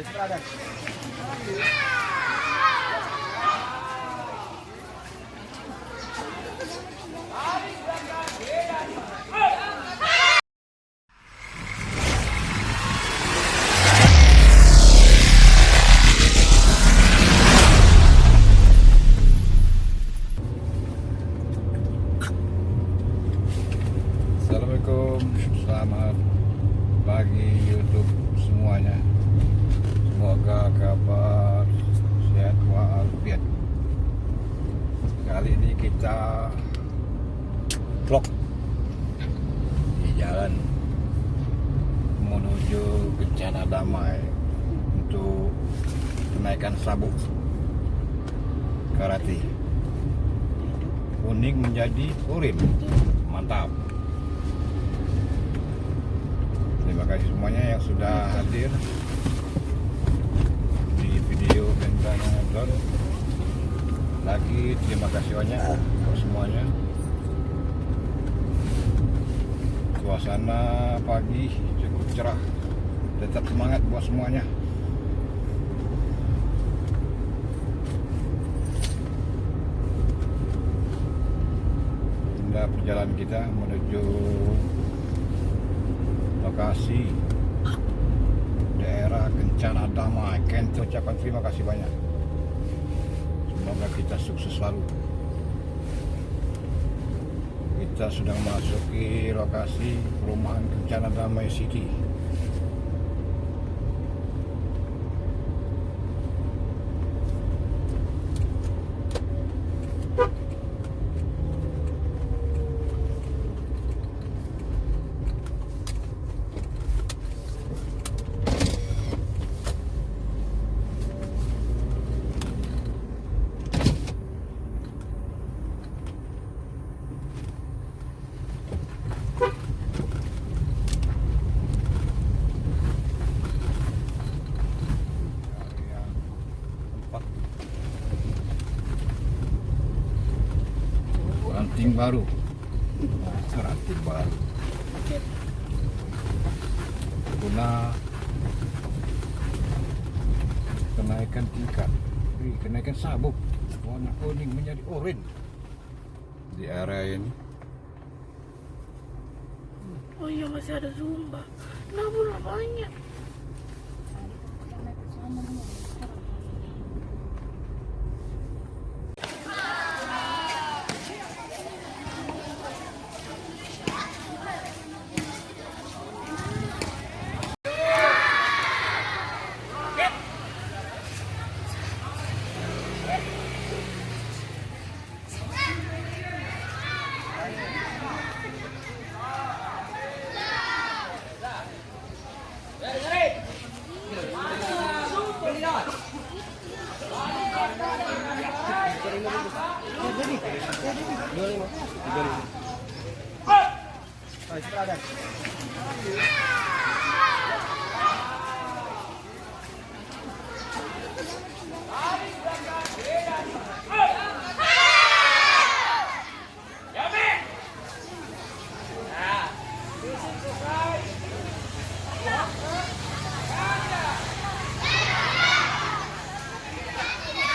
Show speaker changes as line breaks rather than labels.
Assalamualaikum, selamat pagi YouTube semuanya. Semoga kabar sehat walafiat. Kali ini kita vlog di jalan menuju Kencana Damai untuk kenaikan sabuk karate. Kuning menjadi urin, mantap. Terima kasih semuanya yang sudah hadir di video Kencana Drone. Lagi terima kasih banyak untuk semuanya. Suasana pagi cukup cerah. Tetap semangat buat semuanya. Inilah perjalanan kita menuju lokasi daerah Kencana Damai. Kita ucapkan terima kasih banyak. Semoga kita sukses selalu. Kita sudah memasuki lokasi perumahan Kencana Damai City. Ranting baru, guna kenaikan tingkat, kenaikan sabuk warna kuning menjadi oranye di area ini.
Oh iya, masih ada zumba. Kenapa banyak?